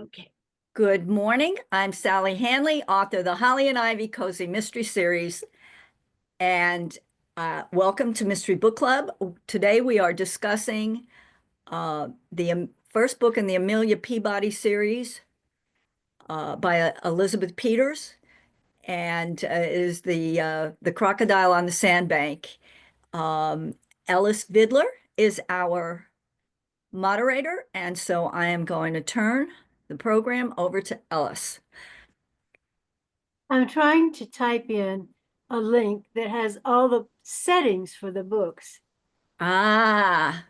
Okay. Good morning. I'm Sally Hanley, author of the Holly and Ivy Cozy Mystery Series, and welcome to Mystery Book Club. Today we are discussing the first book in the Amelia Peabody series by Elizabeth Peters, and is the Crocodile on the Sandbank. Um, Ellis Vidler is our moderator, and so I am going to turn the program over to Ellis. I'm trying to type in a link that has all the settings for the books. Ah,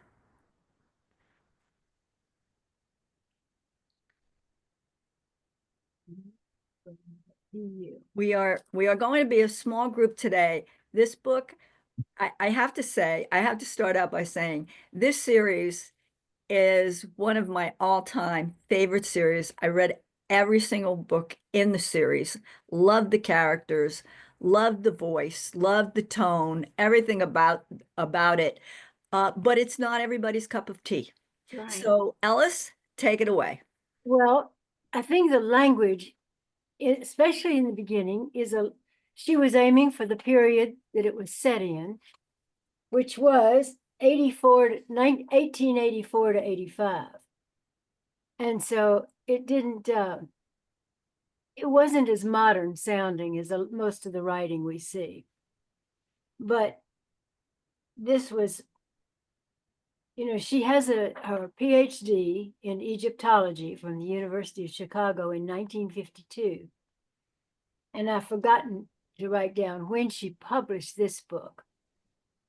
we are going to be a small group today. This book, I have to say, I have to start out by saying this series is one of my all-time favorite series. I read every single book in the series, loved the characters, loved the voice, loved the tone, everything about it. But it's not everybody's cup of tea. Right. So, Ellis, take it away. Well, I think the language, especially in the beginning, she was aiming for the period that it was set in, which was 1884 to 85. And so it wasn't as modern sounding as most of the writing we see. But this was, she has her PhD in Egyptology from the University of Chicago in 1952. And I've forgotten to write down when she published this book.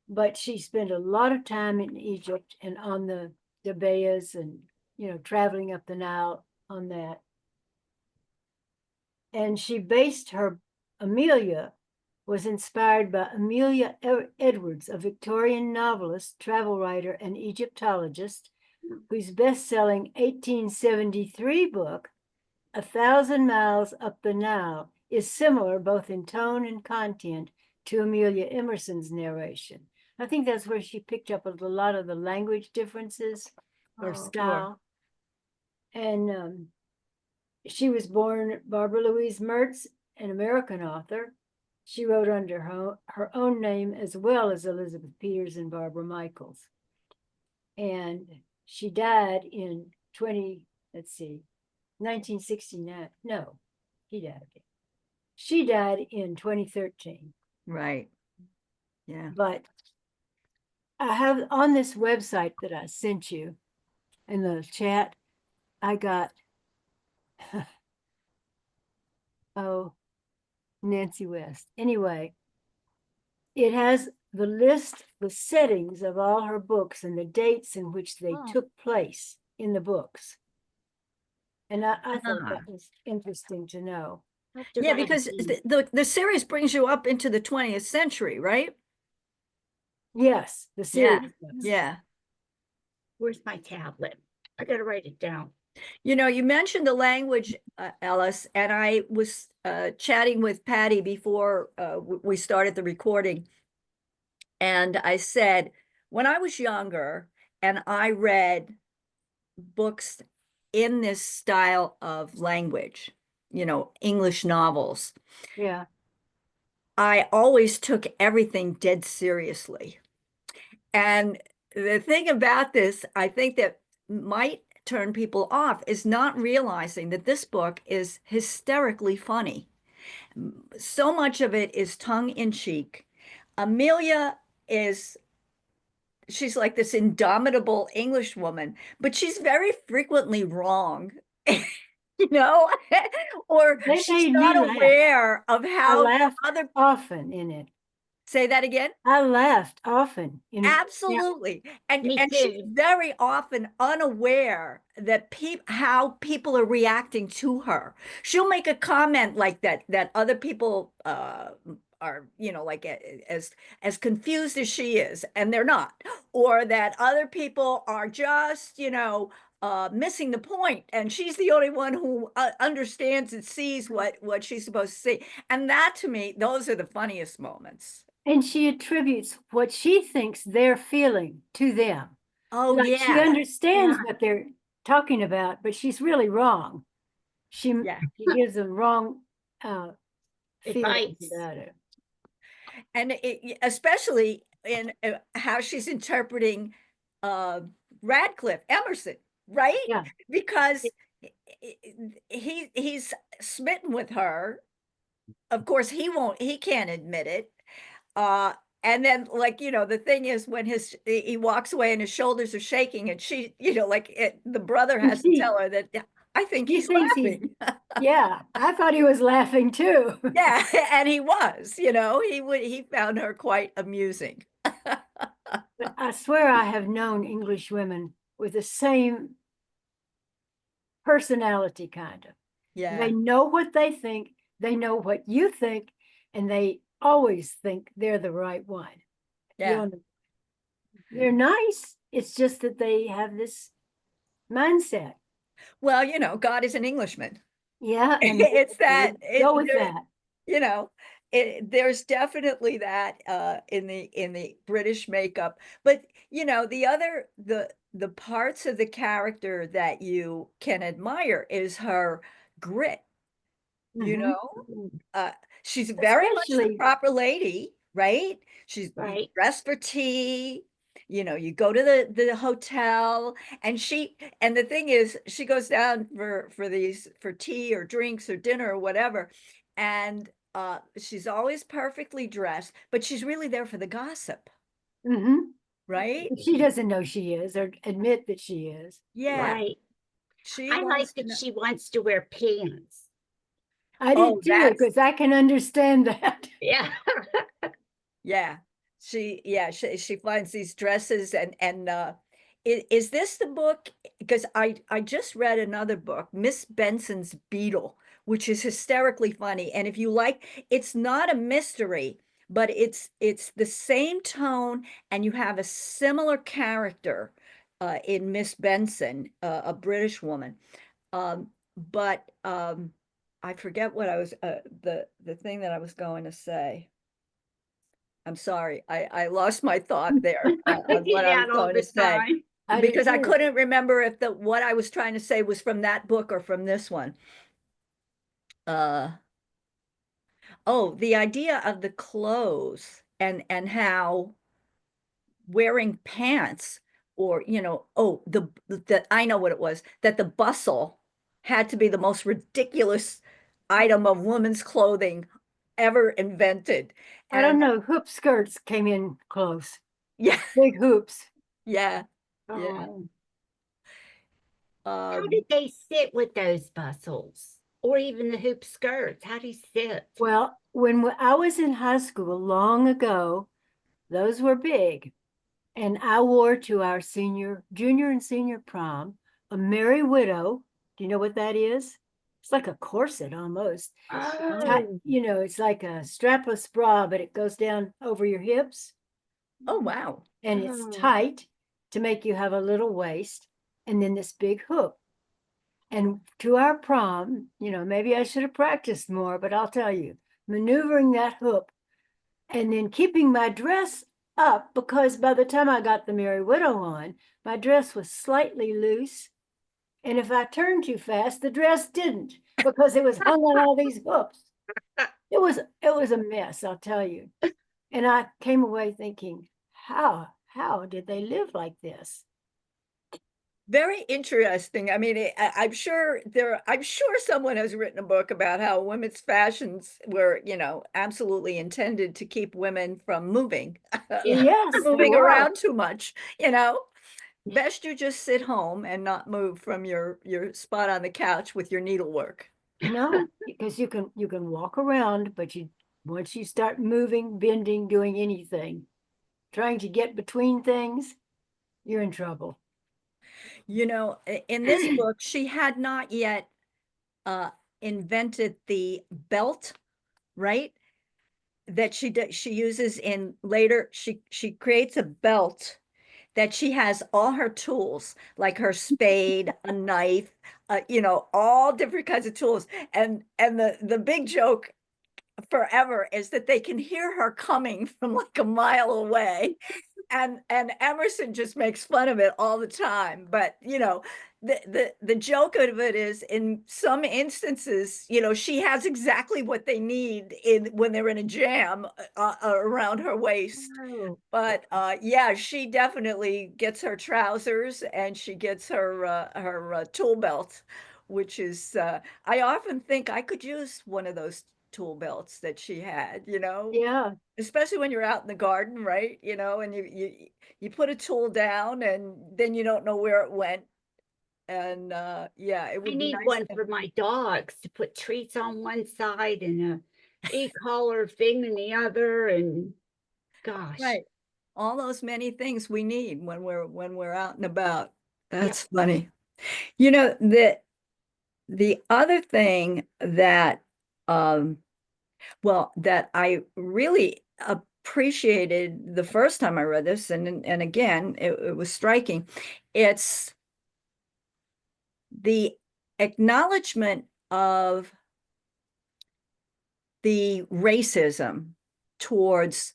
But she spent a lot of time in Egypt and on the Bayas and, traveling up the Nile on that. And she based her Amelia was inspired by Amelia Edwards, a Victorian novelist, travel writer, and Egyptologist, whose best-selling 1873 book, A Thousand Miles Up the Nile, is similar both in tone and content to Amelia Emerson's narration. I think that's where she picked up a lot of the language differences or style. Sure. And she was born Barbara Louise Mertz, an American author. She wrote under her own name as well as Elizabeth Peters and Barbara Michaels. And she died in 1969. No, he died. She died in 2013. Right. Yeah. But I have on this website that I sent you in the chat, I got, oh, Nancy West. Anyway, it has the list, the settings of all her books and the dates in which they took place in the books. And I thought that was interesting to know. Yeah, because the series brings you up into the 20th century, right? Yes, the series. Yeah. Where's my tablet? I got to write it down. You mentioned the language, Ellis, and I was chatting with Patty before we started the recording. And I said, when I was younger and I read books in this style of language, English novels. Yeah. I always took everything dead seriously. And the thing about this, I think that might turn people off is not realizing that this book is hysterically funny. So much of it is tongue in cheek. Amelia she's like this indomitable English woman, but she's very frequently wrong. Or she's not aware of how other people in it. Say that again. I laughed often. Absolutely. And she's very often unaware that how people are reacting to her. She'll make a comment like that other people are, like as confused as she is, and they're not, or that other people are just, missing the point, and she's the only one who understands and sees what she's supposed to see. And that, to me, those are the funniest moments. And she attributes what she thinks they're feeling to them. Oh, yeah. She understands what they're talking about, but she's really wrong. She Yeah. gives the wrong feelings Advice. about it. And especially in how she's interpreting Radcliffe Emerson, right? Yeah. Because he's smitten with her. Of course, he can't admit it. And then, like, the thing is, when he walks away and his shoulders are shaking, and she, the brother And has to tell her that I think he he's thinks laughing. yeah, I thought he was laughing too. Yeah, and he was, he found her quite amusing. But I swear I have known English women with the same personality, kind of. Yeah, They know what they think, they know what you think, and they always think they're the right one. yeah. They're nice. It's just that they have this mindset. Well, God is an Englishman. Yeah, and It's that go with that. you know, there's definitely that in the British makeup. But the parts of the character that you can admire is her grit. You Mhm. know, she's very much the Especially, proper lady, right? She's Right. dressed for tea. You go to the hotel, and the thing is, she goes down for tea or drinks or dinner or whatever, and she's always perfectly dressed, but she's really there for the gossip, mhm. right? She doesn't know she is or admit that she is. Yeah, Right. she I like wants to that know. she wants to wear pants. I Oh, did too, because I can understand that. Yeah. Yeah, she finds these dresses, and is this the book? Because I just read another book, Miss Benson's Beetle, which is hysterically funny. And if you like, it's not a mystery, but it's the same tone, and you have a similar character in Miss Benson, a British woman. But I forget what I was the thing that I was going to say. I'm sorry, I lost my thought there I on do what I was that all going to the say, time. I do because I too. couldn't remember if what I was trying to say was from that book or from this one. Uh, oh, the idea of the clothes, and how wearing pants, or oh, the I know what it was, that the bustle had to be the most ridiculous item of women's clothing ever invented. I don't And know. Hoop skirts came in close. yeah, Big hoops. yeah, yeah. Oh, how Um, did they sit with those bustles? Or even the hoop skirts? How do you sit? Well, when I was in high school long ago, those were big. And I wore to our junior and senior prom, a Merry Widow. Do you know what that is? It's like a corset almost. Oh, It's like a strapless bra, but it goes down over your hips, oh wow. and it's oh. tight to make you have a little waist, and then this big hook. And to our prom, maybe I should have practiced more, but I'll tell you, maneuvering that hook and then keeping my dress up, because by the time I got the Merry Widow on, my dress was slightly loose. And if I turned too fast, the dress didn't, because it was hung on all these hooks. It was a mess, I'll tell you. And I came away thinking, how did they live like this? Very interesting. I mean, I'm sure someone has written a book about how women's fashions were, absolutely intended to keep women from moving, Yeah. Yes, they moving were. around too much, you know. Best you just sit home and not move from your spot on the couch with your needlework. No, because you can walk around, but once you start moving, bending, doing anything, trying to get between things, you're in trouble. In this book, she had not yet uh invented the belt, right? That she uses in later. She creates a belt that she has all her tools, like her spade, a knife, all different kinds of tools. And the big joke forever is that they can hear her coming from like a mile away. And Emerson just makes fun of it all the time. But the joke of it is, in some instances, she has exactly what they need when they're in a jam around her waist. Oh, But yeah, she definitely gets her trousers and she gets her tool belt, which is I often think I could use one of those tool belts that she had, Yeah. especially when you're out in the garden, right? And you put a tool down and then you don't know where it went. And yeah, it I would be need nice one to. for my dogs to put treats on one side and a e-collar thing in the other. And gosh, Right. All those many things we need when we're out and about. yeah. That's funny. The other thing that that I really appreciated the first time I read this, and again, it was striking. It's the acknowledgement of the racism towards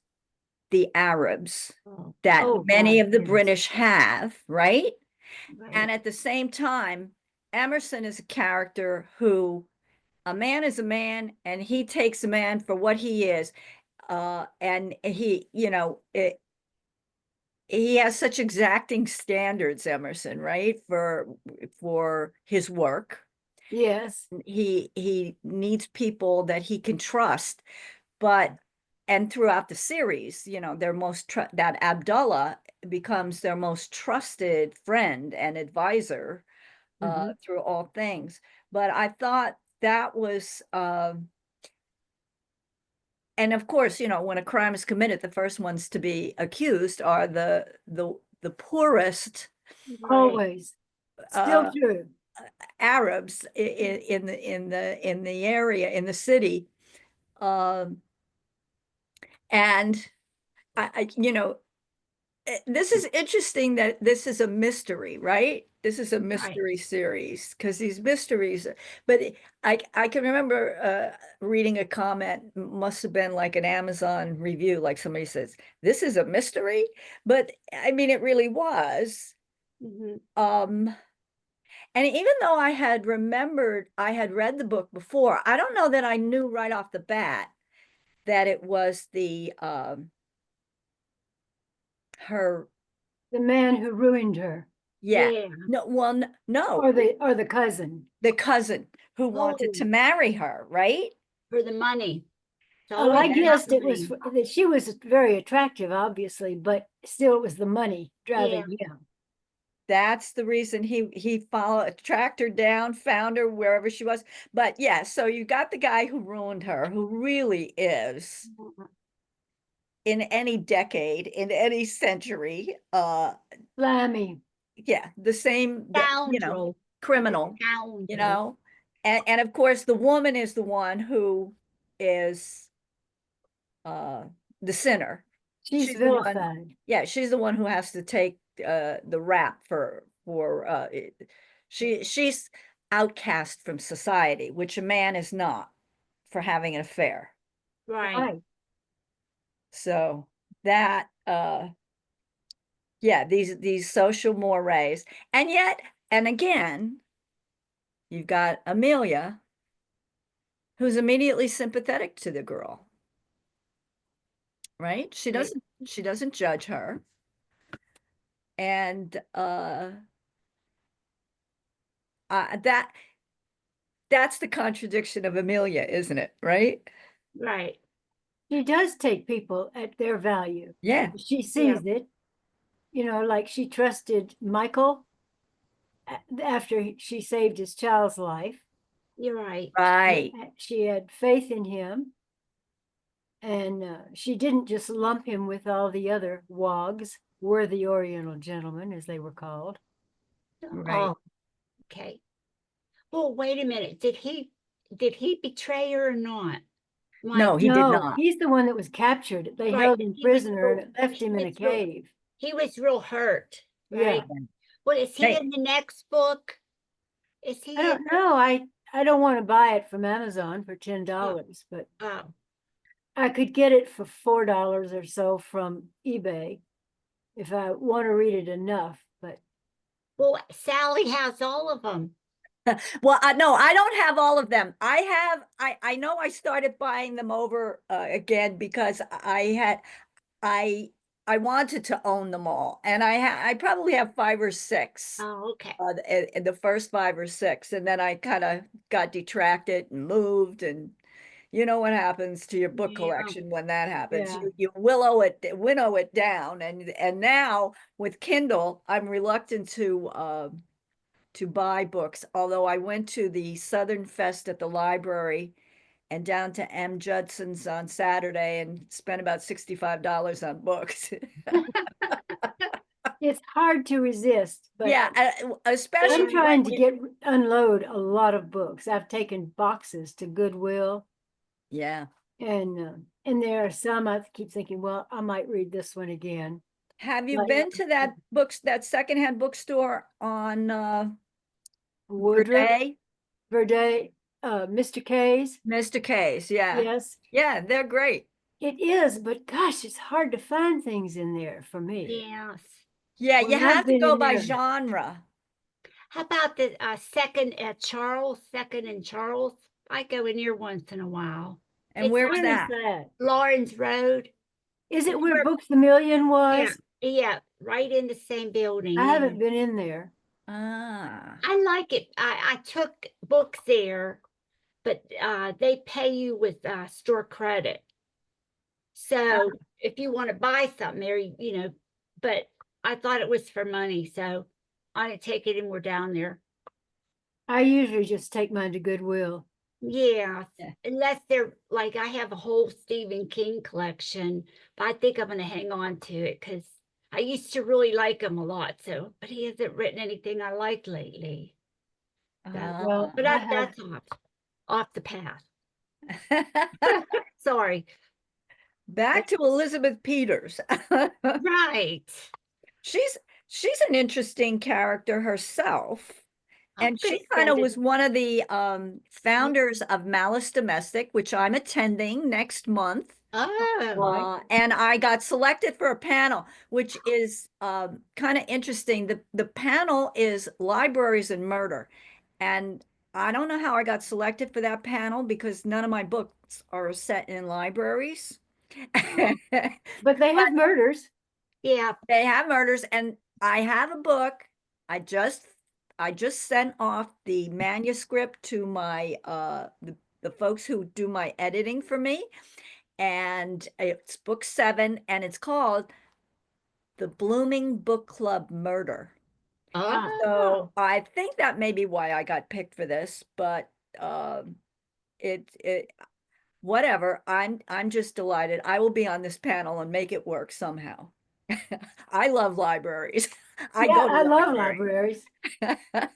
the Arabs Oh, that Oh, many God, of the yes. British have, right? And right. at the same time, Emerson is a character who, a man is a man, and he takes a man for what he is. And he has such exacting standards, Emerson, right? For his work. Yes. He needs people that he can trust. And throughout the series, that Abdullah becomes their most trusted friend and advisor Mhm. through all things. But I thought that was, and of course, when a crime is committed, the first ones to be accused are the poorest Right. Always. Still uh, true. Arabs in the area, in the city. Um, and this is interesting that this is a mystery, right? This is a Right. mystery series because these mysteries, but I can remember reading a comment, must have been like an Amazon review, like somebody says, this is a mystery, but I mean, it really was. Mhm. Um, and even though I had read the book before, I don't know that I knew right off the bat that it was her. The man who ruined her, Yeah. Yeah. No, well, no, or the cousin. the cousin who wanted Oh, to marry her, right? for the money. It's Oh, always I Yeah. about guessed the it was money. that she was very attractive, obviously, but still it was the money Yeah. driving him. That's the reason he followed, tracked her down, found her wherever she was. But yeah, so you got the guy who ruined her, who really is in any decade, in any century, Lammy. yeah, the same, Scoundrel. He's a criminal, you scoundrel. know. And of course the woman is the one who is uh the sinner. She's She's the one, vilified. yeah, she's the one who has to take the rap for she's outcast from society, which a man is not, for having an affair. Right. Right. So that yeah, these social mores. And yet, and again, you've got Amelia, who's immediately sympathetic to the girl, right? She Right. doesn't judge her. And that that's the contradiction of Amelia, isn't it? Right? Right. She does take people at their value. Yeah. She Yeah. sees it, like she trusted Michael after she saved his child's life. You're right. Right. She had faith in him, and she didn't just lump him with all the other wogs, worthy Oriental gentlemen, as they were called. Right. Oh, okay. Well, wait a minute. Did he betray her or not? Mike. No, he did No, not. he's the one that was captured. They Right. held him prisoner and left him in a Real, cave. he was real hurt, Yeah. right? What is he They, in the next book? Is I he in? don't know. I don't want to buy it from Amazon for $10, but Oh, I could get it for $4 or so from eBay if I want to read it enough. But Well, Sally has all of them. Well, no, I don't have all of them. I know I started buying them over again because I wanted to own them all, and I probably have 5 or 6. Oh, okay. The first 5 or 6, and then I kind of got detracted and moved, and you know what happens to your book Yeah. collection when that happens. Yeah. You winnow it down, and now with Kindle, I'm reluctant to buy books. Although I went to the Southern Fest at the library and down to M. Judson's on Saturday and spent about $65 on books. It's hard to resist, but Yeah, especially I'm trying to when unload a lot of books. I've taken boxes to Goodwill, yeah. and there are some I keep thinking, well, I might read this one again. Have you But been to that secondhand bookstore on Woodruff, Verde? Verde, Mr. K's. Mr. K's, yeah. Yes, Yeah, they're great. it is, but gosh, it's hard to find things in there for me. Yes. Yeah, you When I've have to been go in by there, genre. How about the second at Charles, second and Charles? I go in here once in a while. And It's where's where on is that? that? Lawrence Road. Is it It's where where- Books a Million Yeah, was? yeah, right in the same building. I Yeah. haven't been in there. Ah, I like it. I took books there, but they pay you with store credit. So if you want to buy something there, you know, but I thought it was for money, so I didn't take it anywhere down there. I usually just take mine to Goodwill. Yeah, Yeah. unless they're like I have a whole Stephen King collection, but I think I'm gonna hang on to it because I used to really like him a lot. So, but he hasn't written anything I like lately. Well, But I have that's off the path. Sorry. back to Elizabeth Peters. Right. She's she's an interesting character herself. I'm And gonna she kind of send it. was one of the founders of Malice Domestic, which I'm attending next month. Oh, And I got selected for a panel, which is kind of interesting. The panel is libraries and murder. And I don't know how I got selected for that panel because none of my books are set in libraries. but they have murders. yeah. They have murders, and I have a book. I just sent off the manuscript to my the folks who do my editing for me, and it's book 7, and it's called The Blooming Book Club Murder. Ah, Oh, So I think that may be why I got picked for this, but it whatever. I'm just delighted. I will be on this panel and make it work somehow. I love libraries. I yeah, go to I love libraries. libraries.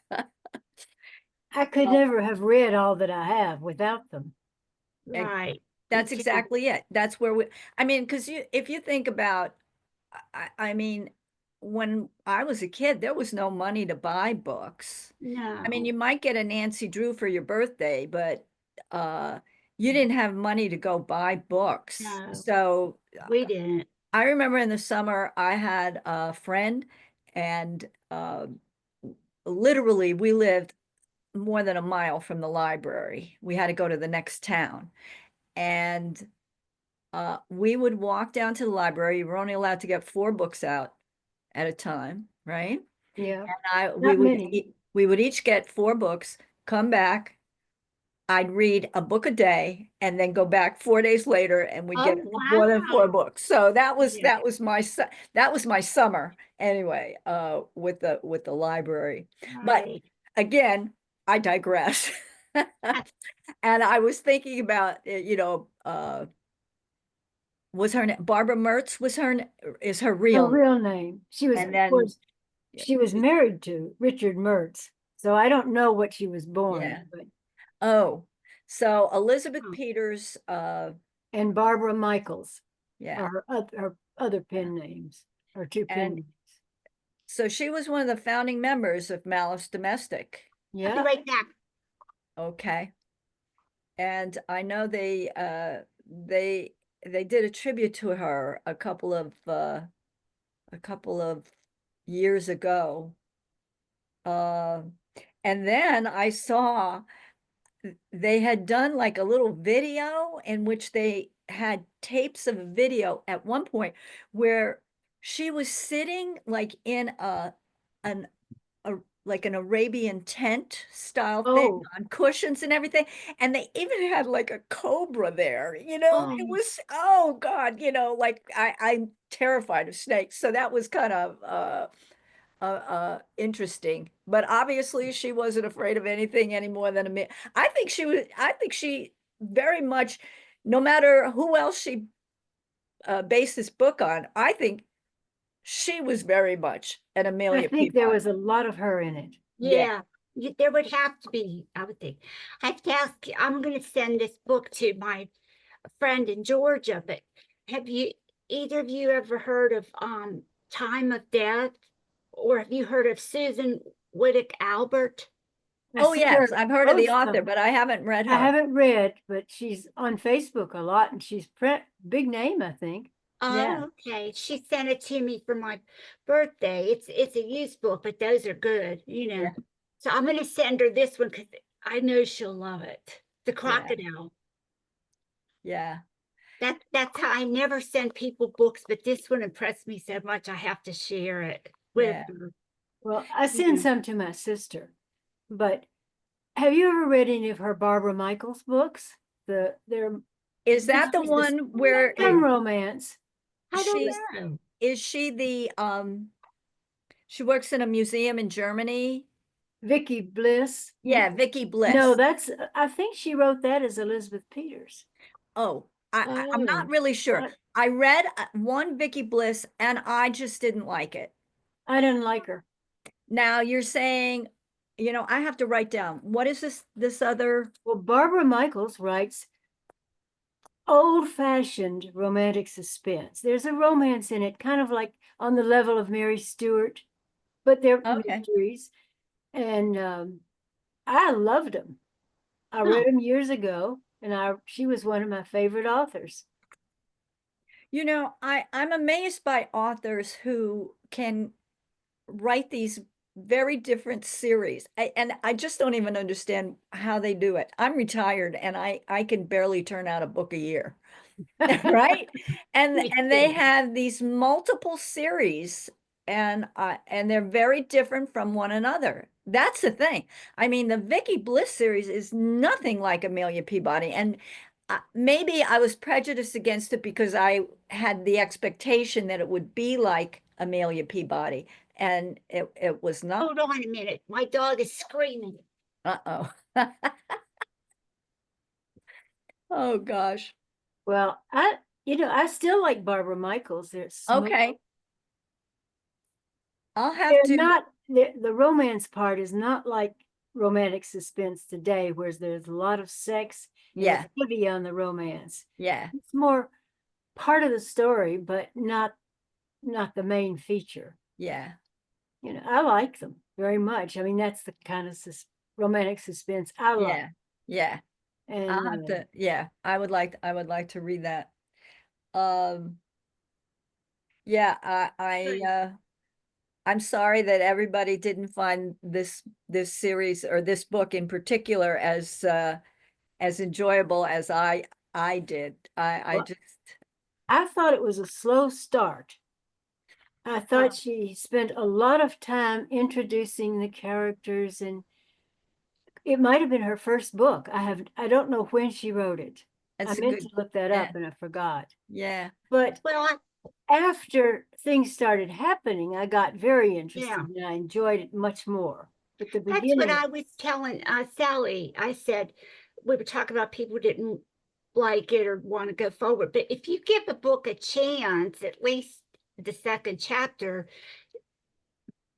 I could Well, never have read all that I have without them. right. that's Me too. exactly it. That's where I mean, because if you think about, I mean, when I was a kid, there was no money to buy books. I mean, No, you might get a Nancy Drew for your birthday, but you didn't have money to go buy books. no, So we didn't. I remember in the summer, I had a friend, and literally we lived more than a mile from the library. We had to go to the next town. And we would walk down to the library. You were only allowed to get 4 books out at a time, right? Yeah, And not many. we would each get 4 books, come back. I'd read a book a day and then go back 4 days later and we'd get Oh, more than 4 books. So yeah, that was my summer anyway, with the library. But right. again, I digress. And I was thinking about, was her name Barbara Mertz is her Her real name. real name. She was, And of course, then she was married to Richard Mertz. So I don't know what she was born, yeah. but Oh, so Elizabeth Oh. Peters, and Barbara Michaels yeah. are her other pen names, or 2 pen And names. so she was one of the founding members of Malice Domestic. I'll be Yeah, right back. Okay. And I know they did a tribute to her a couple of years ago. Uh, and then I saw they had done like a little video in which they had tapes of a video at one point where she was sitting like in an a like an Arabian tent style thing Oh, on cushions and everything. And they even had like a cobra there, you know, it Oh, was, oh God, you know, like I'm terrified of snakes. So that was kind of interesting. But obviously she wasn't afraid of anything any more than me. I think she very much, no matter who else she based this book on, I think she was very much an I Amelia think there Peabody. was a lot of her in it. Yeah. yeah. There would have to be, I would think. I have to ask, I'm going to send this book to my friend in Georgia, but have you, either of you ever heard of Time of Death? Or have you heard of Susan Whittick Albert? I Oh, see her yes, I've heard of the post author, them. but I haven't read I her. haven't read, but she's on Facebook a lot, and she's big name, I think. Yeah. Oh, okay. She sent it to me for my birthday. It's a used book, but those are good, you know. Yeah. So I'm gonna send her this one because I know she'll love it. The Yeah. Crocodile. Yeah. That's how I never send people books, but this one impressed me so much I have to share it with Yeah. her. Well, I You send know. some to my sister, but have you ever read any of her Barbara Michaels books? They're Is that the Is this one where some romance. I don't she's, know. is she she works in a museum in Germany? Vicky Bliss. Yeah, Vicky No, Bliss. I think she wrote that as Elizabeth Peters. Oh, I'm not Oh, really sure. I, I read one Vicky Bliss and I just didn't like it. I didn't like her. Now you're saying, you know, I have to write down, what is this other? Well, Barbara Michaels writes old-fashioned romantic suspense. There's a romance in it, kind of like on the level of Mary Stuart, but they're Okay. mysteries. And I loved them. I read huh. them years ago, and she was one of my favorite authors. You know, I'm amazed by authors who can write these very different series. And I just don't even understand how they do it. I'm retired and I can barely turn out a book a year. Right? Me And they too. have these multiple series and they're very different from one another. That's the thing. I mean, the Vicky Bliss series is nothing like Amelia Peabody, and maybe I was prejudiced against it because I had the expectation that it would be like Amelia Peabody, and it was not. Hold on a minute. My dog is screaming. Uh-oh. Oh gosh. Well, I still like Barbara Michaels. They're smooth. Okay. I'll have They're to, not the romance part is not like romantic suspense today, whereas there's a lot of sex and it's yeah, heavy on the romance. yeah, It's more part of the story, but not the main feature. yeah, I like them very much. I mean, that's the kind of romantic suspense I like. yeah, yeah. I'll And have to, yeah, I would like to read that. Um, yeah, I'm sorry that everybody didn't find this series or this book in particular as enjoyable as I did. I well, just, I thought it was a slow start. I thought Oh, she spent a lot of time introducing the characters, and it might have been her first book. I don't know when she wrote it. I it's a meant to good, look that yeah, up and I forgot. yeah, But well, after things started happening, I got very yeah, interested and I enjoyed it much more. But the that's what beginning, I was telling Sally. I said, we were talking about people who didn't like it or want to go forward. But if you give a book a chance, at least the second chapter,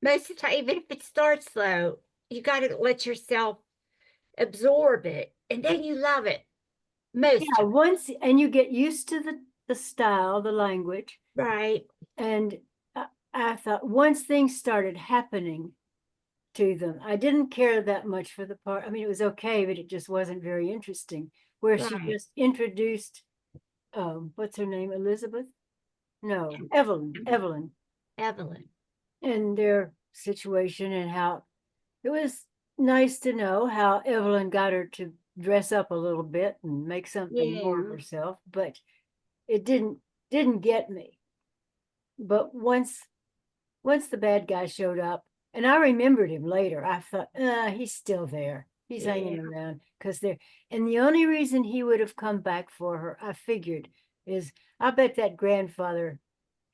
most of the time, even if it starts slow, you got to let yourself absorb it and then you love it most yeah, time. once and you get used to the style, the language, Right, and I thought once things started happening to them, I didn't care that much for the part. I mean, it was okay, but it just wasn't very interesting. Where she right. just introduced, what's her name, Elizabeth? No, Evelyn, Evelyn. and their situation and how It was nice to know how Evelyn got her to dress up a little bit and make something more of Yeah. herself, but it didn't get me. But once the bad guy showed up, and I remembered him later, I thought, he's still there. He's hanging Yeah. around because they're, and the only reason he would have come back for her, I figured, is I bet that grandfather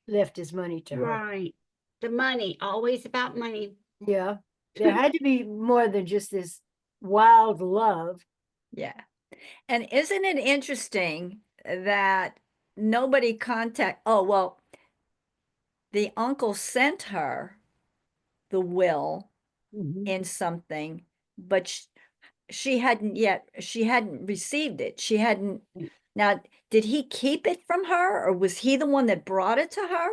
left his money to her. Right. The money, always about money. Yeah. There had to be more than just this wild love. Yeah. And isn't it interesting that nobody oh, well, the uncle sent her the will Mhm. in something, but she hadn't received it. She hadn't. Now, did he keep it from her, or was he the one that brought it to her?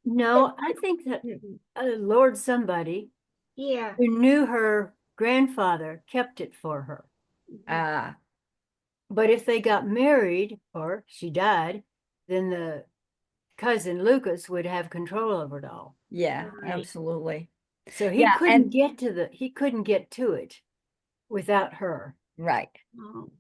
No, I think that Lord somebody Yeah. who knew her grandfather kept it for her. Ah, But if they got married or she died, then the cousin Lucas would have control over it all. yeah, Right. absolutely. So he Yeah, couldn't get to he couldn't get to it without her. right. Oh.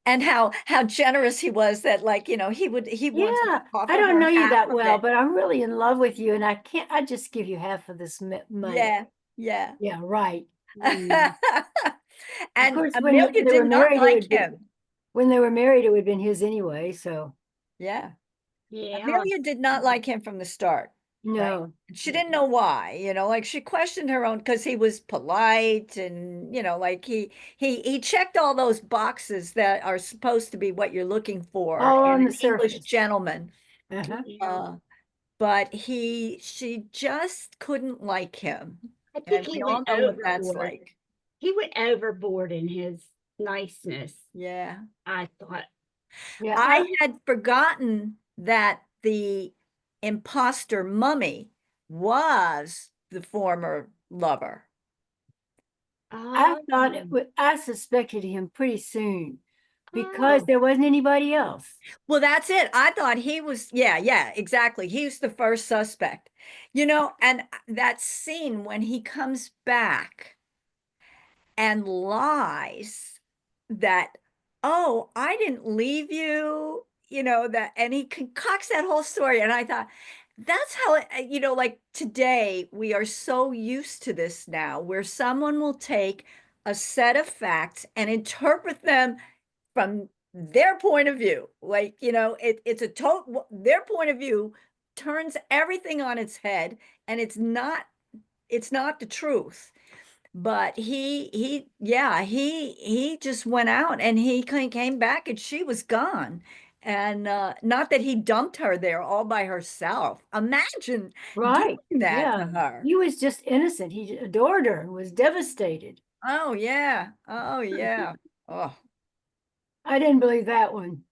And how generous he was that, like, he wanted Yeah, to offer I don't her know you half that of well, it. but I'm really in love with you, and I just give you half of this money. Yeah, yeah. Yeah, right. Mm. Of And course, when Amelia they were did not married, like him. when they were married, it would have been his anyway. So Yeah. Yeah. Amelia did not like him from the start, right? no, She didn't know why, like she questioned her own because he was polite and, like he checked all those boxes that are supposed to be what you're looking for all in on an the English surface. gentleman. Uh-huh. Yeah. But she just couldn't like him. I think And he we all went know what that's overboard. like. He went overboard in his niceness, Yeah. I thought. Yeah, I had forgotten that the imposter mummy was the former lover. I Oh. thought I suspected him pretty soon because Oh. there wasn't anybody else. Well, that's it. I thought he was, yeah, exactly. He was the first suspect, and that scene when he comes back and lies that, oh, I didn't leave you, and he concocts that whole story. And I thought, that's how like today we are so used to this now, where someone will take a set of facts and interpret them from their point of view. Like, it's a total, their point of view turns everything on its head, and it's not the truth. But he just went out and he came back and she was gone. And not that he dumped her there all by herself. Imagine Right. doing that to Yeah. her. He was just innocent. He adored her and was devastated. Oh yeah. Oh yeah. Oh. I didn't believe that one.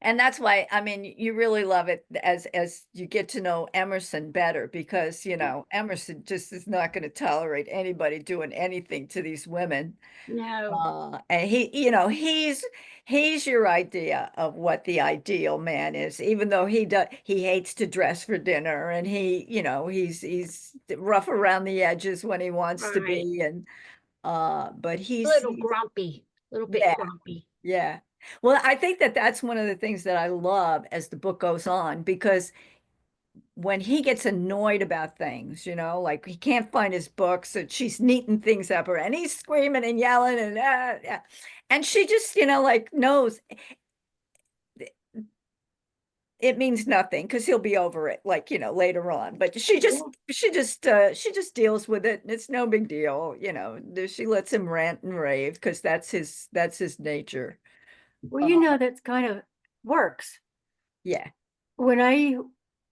And that's why, I mean, you really love it as you get to know Emerson better, because, Emerson just is not going to tolerate anybody doing anything to these women. No. And he's your idea of what the ideal man is, even though he hates to dress for dinner, and he's rough around the edges when he wants to Right. be, and but A little grumpy, a little bit yeah, grumpy. yeah. Well, I think that's one of the things that I love as the book goes on, because when he gets annoyed about things, like he can't find his books and she's neating things up, and he's screaming and yelling and yeah. And she just, like knows it means nothing because he'll be over it, like, later on. But she just deals with it, and it's no big deal. She lets him rant and rave because that's his nature. Well, that's kind of works. Yeah.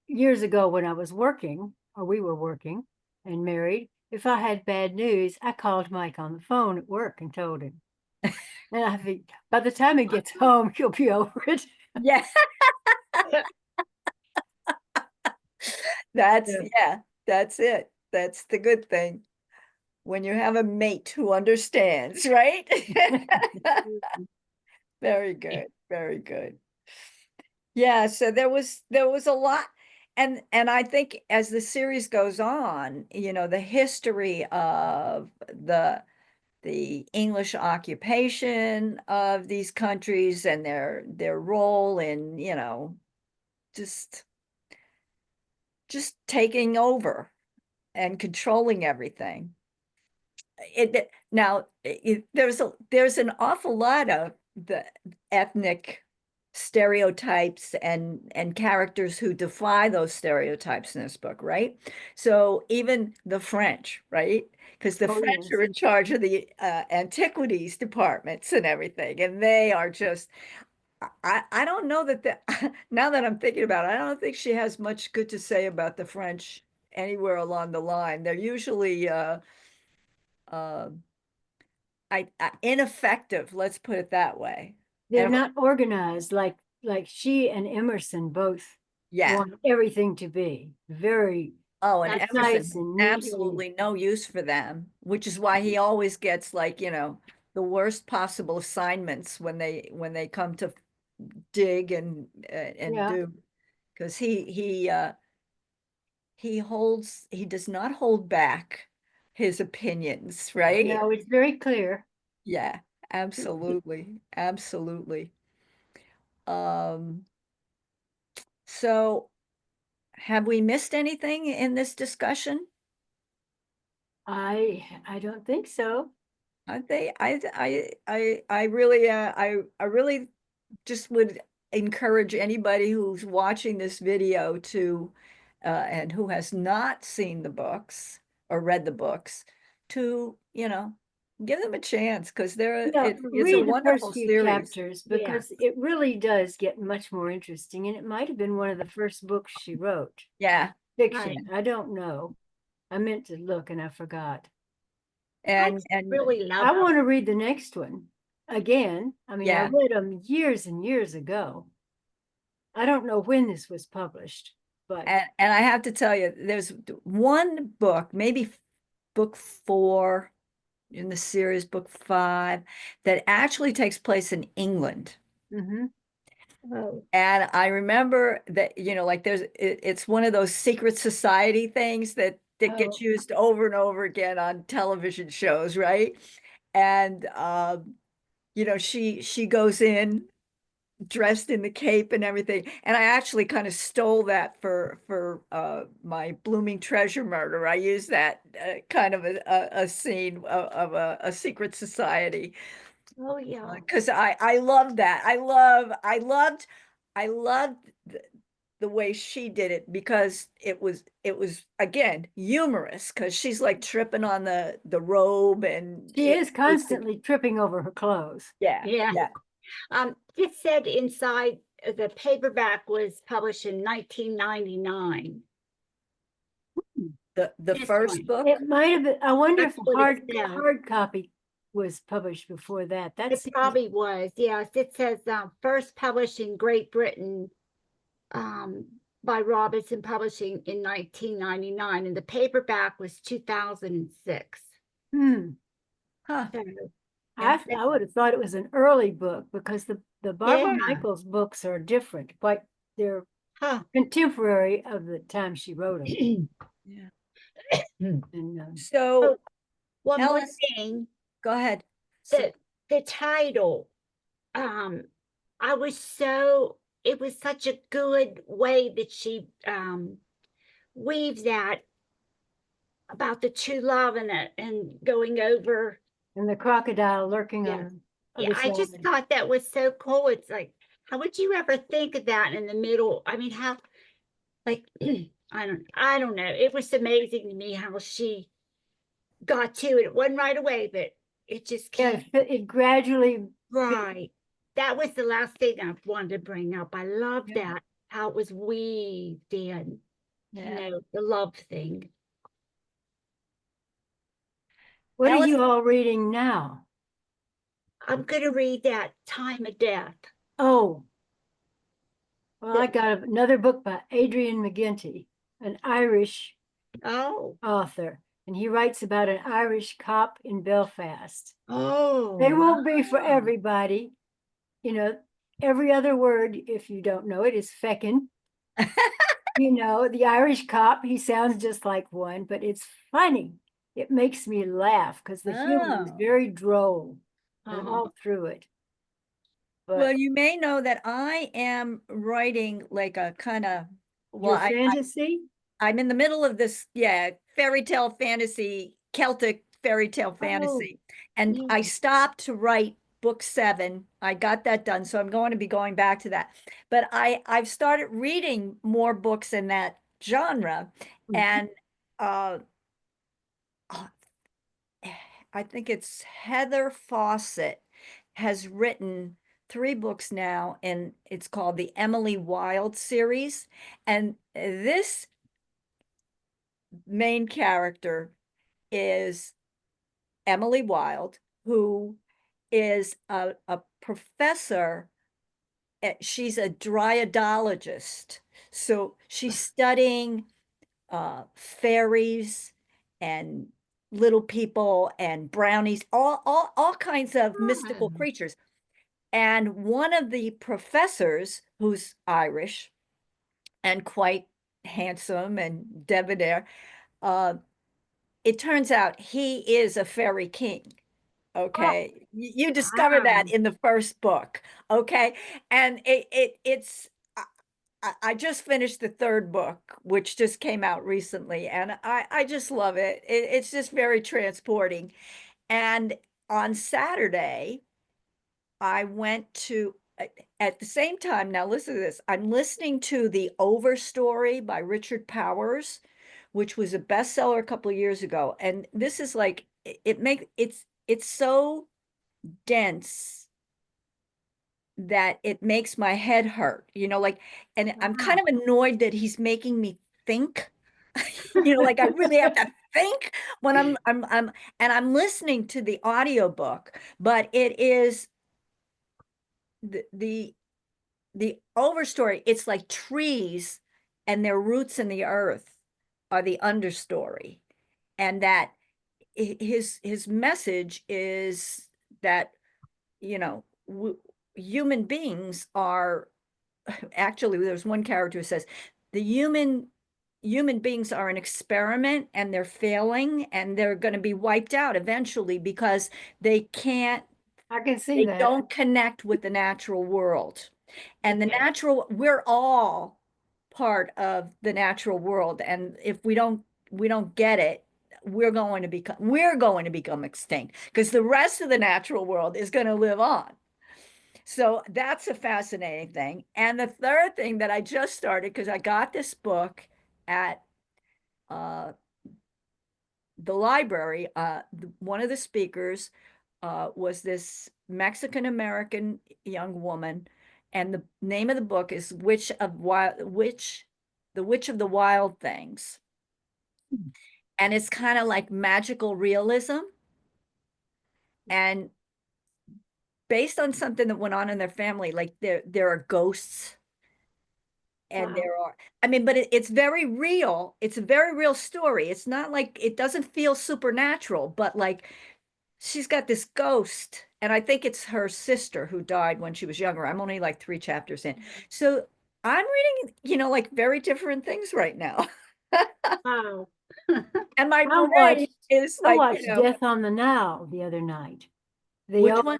Years ago, when I was working, or we were working and married, if I had bad news, I called Mike on the phone at work and told him. And I think by the time he gets home, he'll be over it. Yeah. That's it. That's the good thing. When you have a mate who understands, right? Very good. Very good. Yeah, so there was a lot. And I think as the series goes on, you know, the history of the English occupation of these countries and their role in, you know, just taking over and controlling everything. There's an awful lot of the ethnic stereotypes and characters who defy those stereotypes in this book, right? So even the French, right? Because the Oh, French yes. are in charge of the antiquities departments and everything, and they are just. I don't know that now that I'm thinking about it, I don't think she has much good to say about the French anywhere along the line. They're usually uh, ineffective, let's put it that way. They're And not organized like she and Emerson both yeah. want everything to be very Oh, and That's Emerson nice has and neatly. absolutely no use for them, which is why he always gets, like, you know, the worst possible assignments when they come to dig and Yeah. do, because he does not hold back his opinions, right? No, it's very clear. Yeah, absolutely. Absolutely. Um, so have we missed anything in this discussion? I don't think so. I really, I really just would encourage anybody who's watching this video to, and who has not seen the books or read the books, to, you know, give them a chance, because Yeah, it's a read the wonderful first few series. chapters yeah, because it really does get much more interesting, and it might have been one of the first books she wrote. Yeah, right. Fiction. I don't know. I meant to look and I forgot. I and really love I want to read the next one again. I mean, I yeah, read them years and years ago. I don't know when this was published, but and I have to tell you, there's one book, maybe book 4 in the series, book 5, that actually takes place in England. mhm. Oh, And I remember that, you know, like it's one of those secret society things that Oh, gets used over and over again on television shows, right? And you know, she goes in dressed in the cape and everything. And I actually kind of stole that for my Blooming Treasure Murder. I used that kind of a scene of a secret society, oh yeah. because I love that. I loved the way she did it, because it was again humorous, because she's like tripping on the robe, and she is constantly tripping over her clothes. yeah, Yeah. yeah. It said inside the paperback was published in 1999. The This first one. book. It might have been, I wonder if That's what it said. hard copy was published before that. That It seems, probably was, yes. It says first published in Great Britain by Robinson Publishing in 1999, and the paperback was 2006. hmm. Huh. So, I would have thought it was an early book because the Barbara yeah, Michaels books are different, quite they're huh. contemporary of the time she wrote them. Yeah. And So Oh, one more Alice, thing, go ahead. the the title, um, I was so it was such a good way that she weaves that about the true love and going over. and the crocodile lurking Yes. on the Yeah, other I just side. thought that was so cool. It's like, how would you ever think of that in the middle? I mean, how, like, I don't know. It was amazing to me how she got to it. It wasn't right away, but it just Yeah, came it gradually. right. That was the last thing I wanted to bring up. I love Yeah. that, how it was weaved in, Yeah. the love thing. What are Alice, you all reading now? I'm gonna read that Time of Death. Oh, well, I That, got another book by Adrian McGinty, an Irish oh, author, and he writes about an Irish cop in Belfast. They oh, won't be for everybody. You know, every other word, if you don't know it, is feckin'. You know, the Irish cop, he sounds just like one, but it's funny. It makes me laugh because the humor is Oh. very droll Uh-huh. all through it. Well, But you may know that I am writing like a kind of, well, your fantasy? I'm in the middle of this, yeah, fairy tale fantasy, Celtic fairy tale Oh, fantasy. And Yeah. I stopped to write book 7. I got that done, so I'm going to be going back to that. But I've started reading more books in that genre. mhm. And uh uh, I think it's Heather Fawcett has written 3 books now, and it's called the Emily Wilde series. And this main character is Emily Wilde, who is a professor. She's a dryadologist. So she's studying fairies and little people and brownies, all kinds of mystical Oh. creatures. And one of the professors, who's Irish and quite handsome and debonair, uh, it turns out he is a fairy king. Oh, Okay, you discover that Wow. in the first book. Okay, and it's I just finished the 3rd book, which just came out recently, and I just love it. It's just very transporting. And on Saturday, I went to at the same time. Now listen to this. I'm listening to The Overstory by Richard Powers, which was a bestseller a couple of years ago. And this is like it's so dense that it makes my head hurt, like, and I'm kind Wow. of annoyed that he's making me think, like I really have to think when and I'm listening to the audiobook, but it is the the overstory. It's like trees and their roots in the earth are the understory, and that his message is that, you know, human beings are actually, there's one character who says the human beings are an experiment and they're failing and they're going to be wiped out eventually because they can't I can see they that. don't connect with the natural world. And the Okay. natural, we're all part of the natural world. And if we don't get it, we're going to become extinct because the rest of the natural world is going to live on. So that's a fascinating thing. And the third thing that I just started, because I got this book at uh, the library, one of the speakers was this Mexican American young woman, and the name of the book is The Witch of the Wild Things. And it's kind of like magical realism, and based on something that went on in their family, like there are ghosts, and Wow. there are, I mean, but it's very real. It's a very real story. It's not like, it doesn't feel supernatural, but like she's got this ghost, and I think it's her sister who died when she was younger. I'm only like 3 chapters in. So I'm reading, like very different things right now. Wow. And my I brain watched is I like, watched Death on the Nile the other night. The which old, one?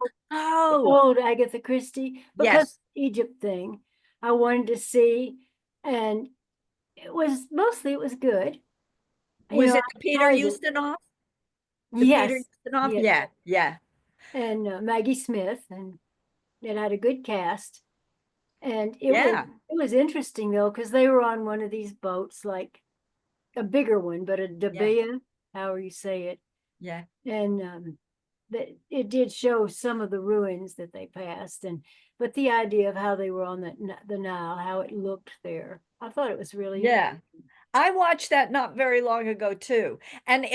the Oh, old Agatha Christie, because yes. Egypt thing I wanted to see, and it was good. Was it I the Peter enjoyed it. Ustinov? The Peter Yes, Ustinov? yes, Yeah, yeah, and Maggie Smith, and it had a good cast. And yeah, it was interesting though, because they were on one of these boats, like a bigger one, but a yeah, Debia, however you say it. yeah. And that it did show some of the ruins that they passed, and but the idea of how they were on the Nile, how it looked there, I thought it was really Yeah. I watched that not very long ago too. And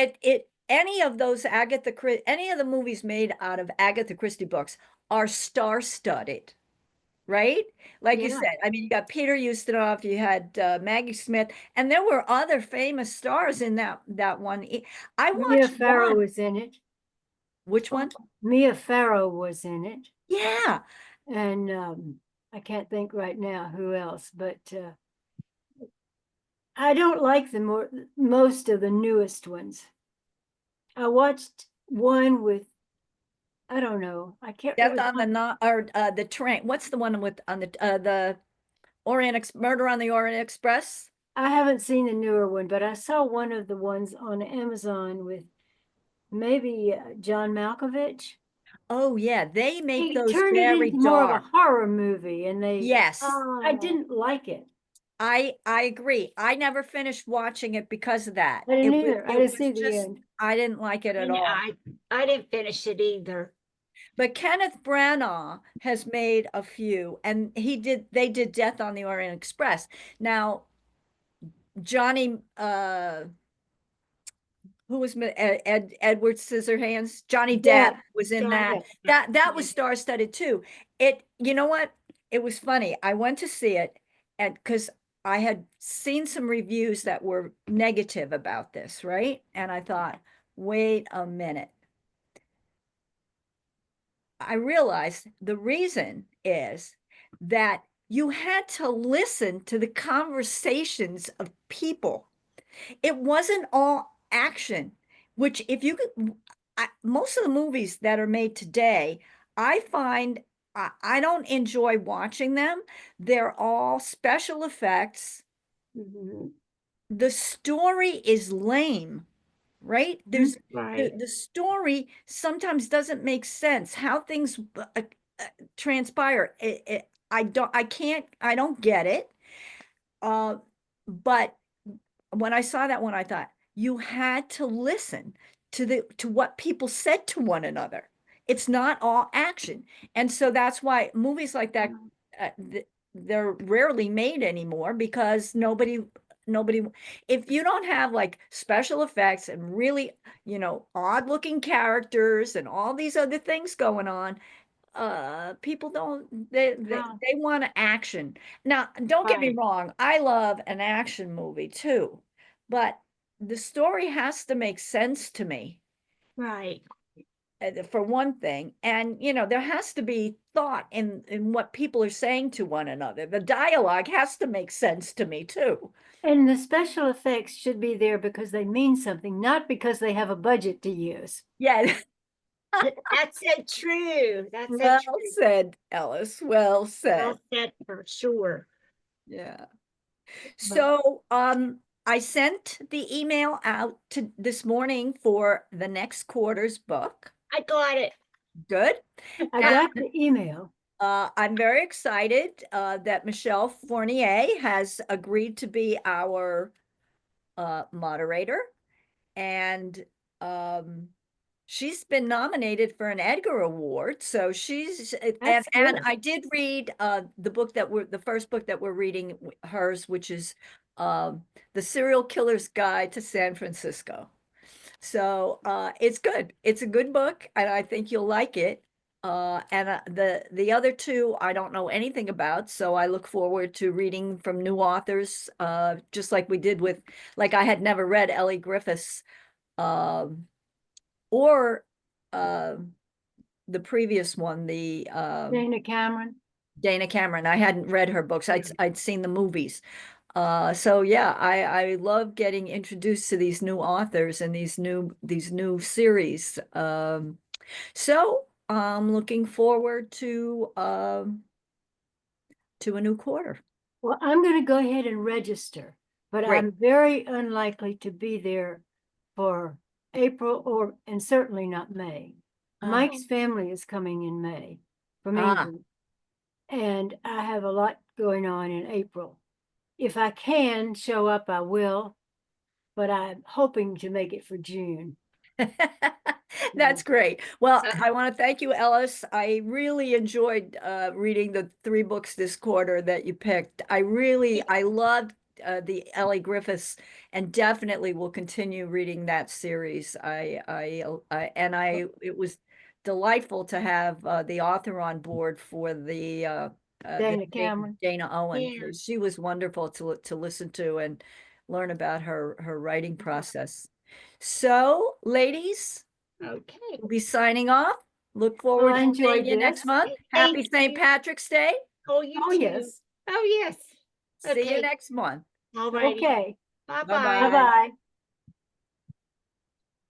any of those any of the movies made out of Agatha Christie books are star-studded, right? Like you yeah. said, I mean, you got Peter Ustinov, you had Maggie Smith, and there were other famous stars in that one. I Mia watched Farrow one. was in it. Which one? Mia Farrow was in it, Yeah. and I can't think right now who else, but I don't like most of the newest ones. I watched one with, I don't know, I can't. Death on the not or the train. What's the one with on the Murder on the Orient Express? I haven't seen the newer one, but I saw one of the ones on Amazon with maybe John Malkovich. Oh yeah, they make They those turned it very into more of a dark. horror movie, and Yes, I didn't like it. I agree. I never finished watching it because of that. I didn't either. I It didn't was see the just end. I didn't like it at And all. I didn't finish it either. But Kenneth Branagh has made a few, and they did Death on the Orient Express. Now, Johnny who was Edward Scissorhands? Johnny Depp Yeah, was in Johnny that. Depp. That was star-studded too. You know what? It was funny. I went to see it, and because I had seen some reviews that were negative about this, right? And I thought, wait a minute. I realized the reason is that you had to listen to the conversations of people. It wasn't all action, which if you could, most of the movies that are made today, I find I don't enjoy watching them. They're all special effects. mhm. The story is lame, right? There's Right. the story sometimes doesn't make sense. How things transpire. I don't get it. Uh, but when I saw that one, I thought you had to listen to what people said to one another. It's not all action, and so that's why movies like that uh, th- they're rarely made anymore because nobody. If you don't have like special effects and really odd looking characters and all these other things going on, people don't No, they want action. Now don't get me right. wrong, I love an action movie too, but the story has to make sense to me, Right. for one thing, and there has to be thought in what people are saying to one another. The dialogue has to make sense to me too. And the special effects should be there because they mean something, not because they have a budget to use. Yeah. That's so true. That's so Well true. said, Ellis, well said. Well said for sure. Yeah. But So, I sent the email out to this morning for the next quarter's book. I got it. Good. I And got the email. I'm very excited that Michelle Fournier has agreed to be our moderator. And she's been nominated for an Edgar Award. So That's and good. I did read the first book that we're reading hers, which is The Serial Killer's Guide to San Francisco. So it's good. It's a good book, and I think you'll like it. And the other two I don't know anything about, so I look forward to reading from new authors. Just like we did with, like I had never read Ellie Griffiths, or the previous one, the Dana Cameron. Dana Cameron. I hadn't read her books. I'd seen the movies. So yeah, I love getting introduced to these new authors and these new series. So I'm looking forward to a new quarter. Well, I'm going to go ahead and register, but Great. I'm very unlikely to be there for April and certainly not May. Mike's family is coming in May from England, and I have a lot going on in April. If I can show up, I will, but I'm hoping to make it for June. That's great. Well, I want to thank you, Ellis. I really enjoyed reading the 3 books this quarter that you picked. I loved the Ellie Griffiths, and definitely will continue reading that series. It was delightful to have the author on board for the Dana Cameron. Dana Owen. Yeah. She was wonderful to listen to and learn about her writing process. So, ladies, Okay. we'll be signing off. Look Well, forward I to enjoyed seeing you next this. month. Thank Happy St. you. Patrick's Day. Oh, you Oh, too. yes. Oh, yes. See you Okay. next month. All righty. Okay. Bye-bye. Bye-bye. Bye-bye.